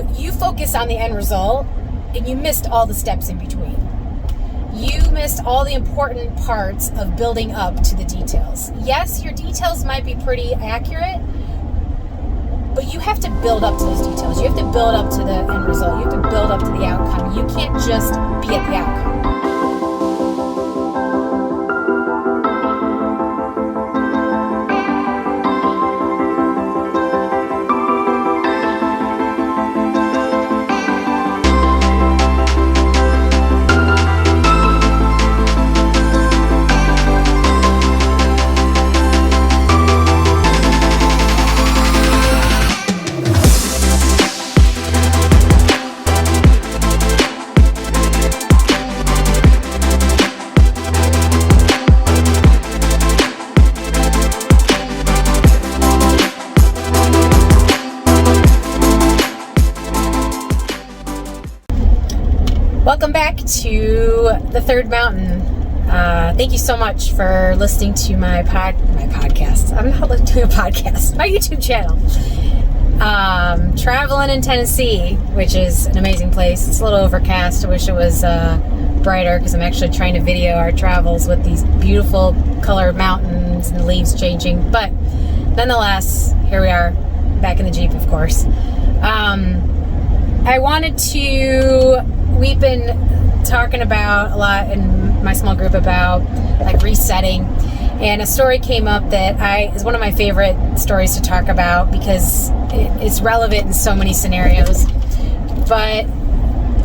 You focus on the end result and you missed all the steps in between. You missed all the important parts of building up to the details. Yes, your details might be pretty accurate, but you have to build up to those details. You have to build up to the end result. You have to build up to the outcome. You can't just be at the outcome. Welcome back to the Third Mountain. Thank you so much for listening to my podcast. I'm not doing a podcast. My YouTube channel. Traveling in Tennessee, which is an amazing place. It's a little overcast. I wish it was brighter because I'm actually trying to video our travels with these beautiful colored mountains and the leaves changing. But nonetheless, here we are, back in the Jeep, of course. I wanted to... We've been talking about a lot in my small group about like resetting, and a story came up that is one of my favorite stories to talk about because it's relevant in so many scenarios. But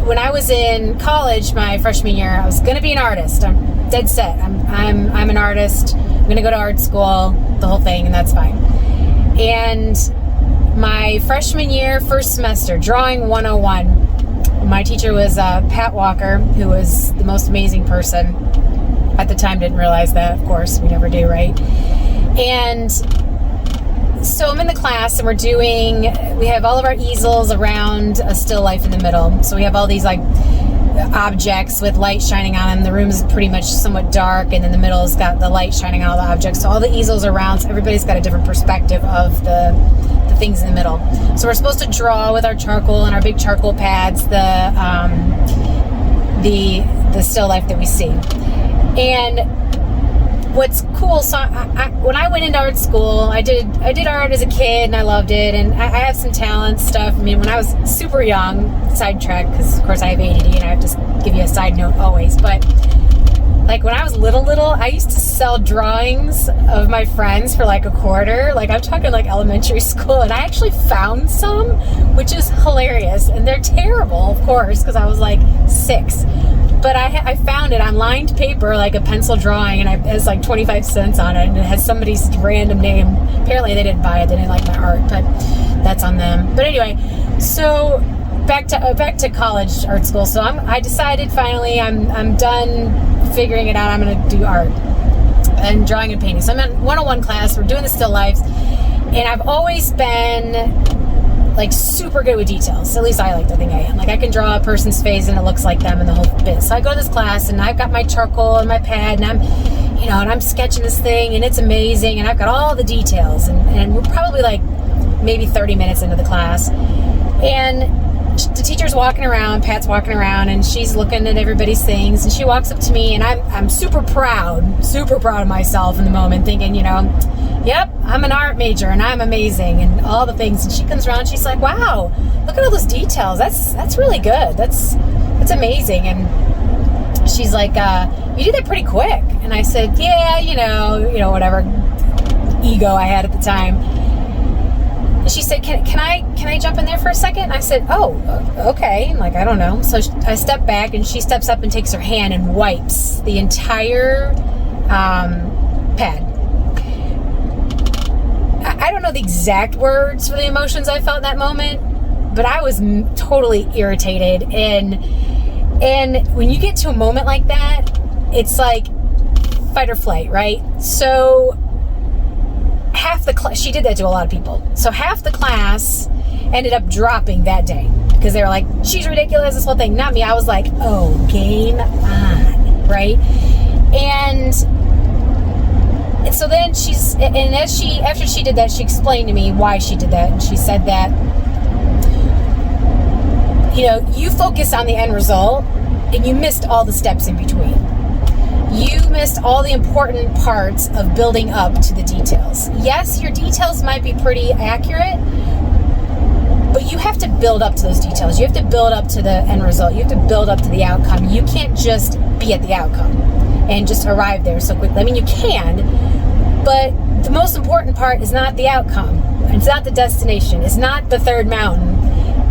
when I was in college, my freshman year, I was going to be an artist. I'm dead set. I'm an artist. I'm going to go to art school, the whole thing, and that's fine. And my freshman year, first semester, drawing 101. My teacher was Pat Walker, who was the most amazing person. At the time, didn't realize that, of course. We never do, right? And so I'm in the class, and we have all of our easels around a still life in the middle. So we have all these like objects with light shining on them. The room is pretty much somewhat dark, and in the middle has got the light shining on all the objects. So all the easels around, so everybody's got a different perspective of the things in the middle. So we're supposed to draw with our charcoal and our big charcoal pads the still life that we see. And what's cool, so when I went into art school, I did art as a kid and I loved it, and I have some talent stuff. I mean, when I was super young, sidetrack, because of course I have ADD and I have to give you a side note always, but like when I was little, I used to sell drawings of my friends for like $0.25. Like I'm talking like elementary school, and I actually found some, which is hilarious. And they're terrible, of course, because I was like 6. But I found it on lined paper, like a pencil drawing, and it has like 25 cents on it, and it has somebody's random name. Apparently they didn't buy it, they didn't like my art, but that's on them. But anyway, so back to college art school. So I decided finally I'm done figuring it out. I'm going to do art and drawing and painting. So I'm in 101 class. We're doing the still lifes, and I've always been like super good with details. At least I like to think I am. Like I can draw a person's face and it looks like them and the whole bit. So I go to this class and I've got my charcoal and my pad, and I'm sketching this thing, and it's amazing, and I've got all the details, and we're probably like maybe 30 minutes into the class, and the teacher's walking around, Pat's walking around, and she's looking at everybody's things, and she walks up to me, and I'm super proud of myself in the moment, thinking, yep, I'm an art major, and I'm amazing, and all the things. And she comes around, she's like, wow, look at all those details. That's really good. That's amazing. And she's like, you did that pretty quick. And I said, yeah, whatever ego I had at the time. And she said, can I jump in there for a second? And I said, oh, okay. I'm like, I don't know. So I step back, and she steps up and takes her hand and wipes the entire pad. I don't know the exact words for the emotions I felt in that moment, but I was totally irritated. And when you get to a moment like that, it's like fight or flight, right? So half the class, she did that to a lot of people. So half the class ended up dropping that day because they were like, she's ridiculous, this whole thing. Not me. I was like, oh, game on, right? And so then after she did that, she explained to me why she did that. And she said that you focus on the end result and you missed all the steps in between. You missed all the important parts of building up to the details. Yes, your details might be pretty accurate, but you have to build up to those details. You have to build up to the end result. You have to build up to the outcome. You can't just be at the outcome and just arrive there so quickly. I mean, you can, but the most important part is not the outcome. It's not the destination. It's not the third mountain.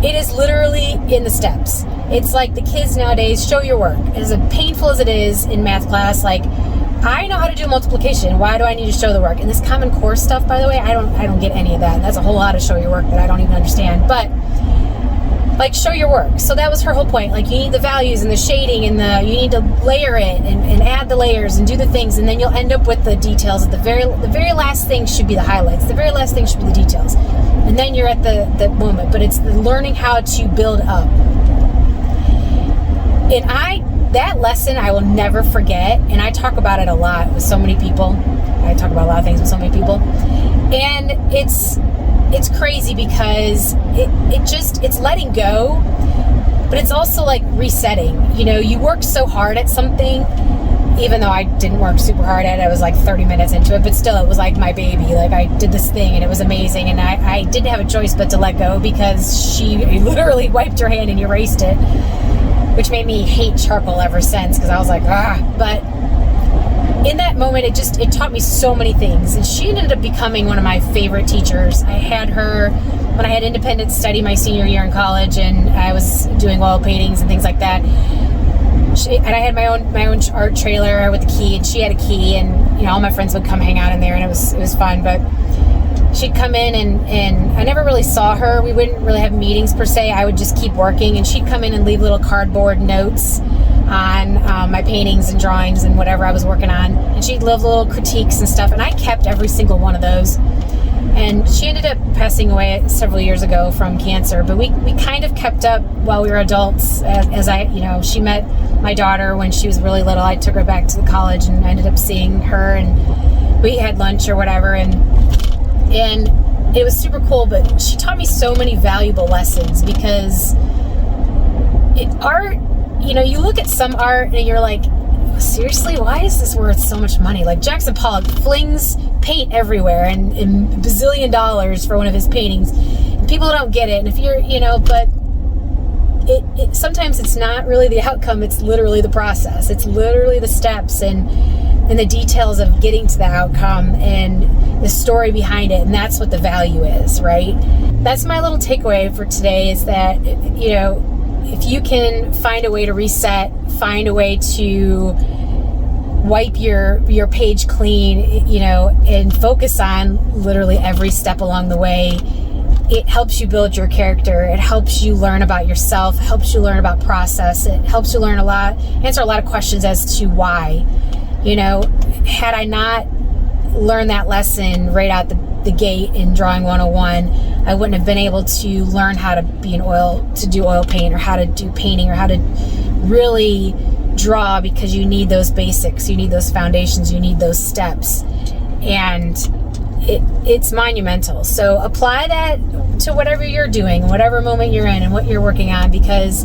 It is literally in the steps. It's like the kids nowadays, show your work. As painful as it is in math class, like, I know how to do multiplication. Why do I need to show the work? And this Common Core stuff, by the way, I don't get any of that. That's a whole lot of show your work that I don't even understand. But like, show your work. So that was her whole point. Like, you need the values and the shading and you need to layer it and add the layers and do the things, and then you'll end up with the details. The very last thing should be the highlights. The very last thing should be the details. And then you're at the moment. But it's the learning how to build up. And that lesson I will never forget, and I talk about it a lot with so many people. I talk about a lot of things with so many people. And it's crazy because it's letting go, but it's also like resetting. You work so hard at something, even though I didn't work super hard at it. I was like 30 minutes into it, but still it was like my baby. Like, I did this thing and it was amazing, and I didn't have a choice but to let go because she literally wiped her hand and erased it, which made me hate charcoal ever since, because I was like, but in that moment, it taught me so many things. And she ended up becoming one of my favorite teachers. I had her when I had independent study my senior year in college, and I was doing oil paintings and things like that. And I had my own art trailer with a key, and she had a key, and all my friends would come hang out in there, and it was fun. But she'd come in, and I never really saw her. We wouldn't really have meetings per se. I would just keep working, and she'd come in and leave little cardboard notes on my paintings and drawings and whatever I was working on. And she'd leave little critiques and stuff, and I kept every single one of those. And she ended up passing away several years ago from cancer, but we kind of kept up while we were adults. She met my daughter when she was really little. I took her back to the college and I ended up seeing her, and we had lunch or whatever, and it was super cool. But she taught me so many valuable lessons, because art, you look at some art and you're like, seriously, why is this worth so much money? Like, Jackson Pollock flings paint everywhere and bazillion dollars for one of his paintings, and people don't get it. And if you're, but it sometimes it's not really the outcome, it's literally the process. It's literally the steps and the details of getting to the outcome and the story behind it. And that's what the value is, right? That's my little takeaway for today, is that, if you can find a way to reset, find a way to wipe your page clean, and focus on literally every step along the way, it helps you build your character. It helps you learn about yourself. It helps you learn about process. It helps you answer a lot of questions as to why. Had I not learned that lesson right out the gate in Drawing 101, I wouldn't have been able to learn how to do oil paint, or how to do painting, or how to really draw, because you need those basics, you need those foundations, you need those steps, and it's monumental. So apply that to whatever you're doing, whatever moment you're in and what you're working on, because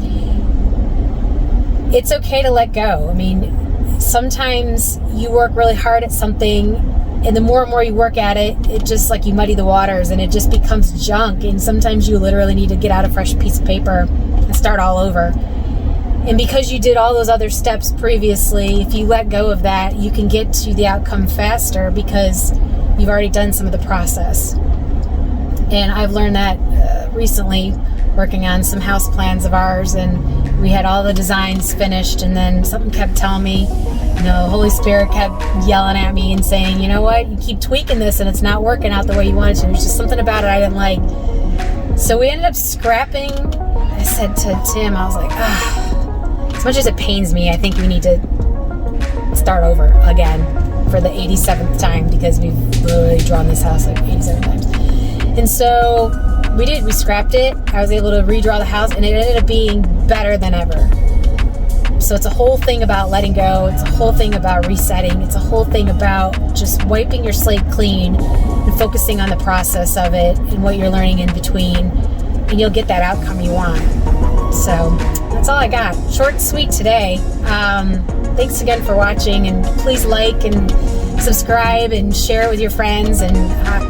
it's okay to let go. I mean, sometimes you work really hard at something, and the more and more you work at it, it just, like, you muddy the waters and it just becomes junk. And sometimes you literally need to get out a fresh piece of paper and start all over. And because you did all those other steps previously, if you let go of that, you can get to the outcome faster, because you've already done some of the process. And I've learned that recently, working on some house plans of ours, and we had all the designs finished, and then something kept telling me, Holy Spirit kept yelling at me and saying, you know what, you keep tweaking this and it's not working out the way you wanted to. There's just something about it I didn't like. So we ended up scrapping. I said to Tim, I was like, as much as it pains me, I think we need to start over again for the 87th time, because we've literally drawn this house like 87 times. And so we scrapped it. I was able to redraw the house, and it ended up being better than ever. So it's a whole thing about letting go. It's a whole thing about resetting. It's a whole thing about just wiping your slate clean and focusing on the process of it and what you're learning in between, and you'll get that outcome you want. So that's all I got. Short and sweet today. Thanks again for watching, and please like and subscribe and share it with your friends. And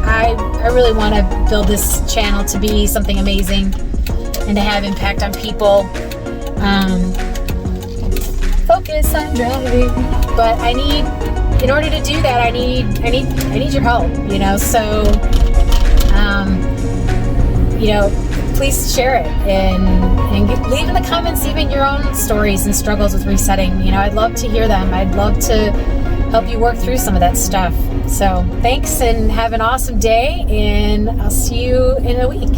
I really want to build this channel to be something amazing and to have impact on people. Focus on driving, but in order to do that, I need your help, so please share it and leave in the comments even your own stories and struggles with resetting. I'd love to hear them. I'd love to help you work through some of that stuff. So thanks, and have an awesome day, and I'll see you in a week.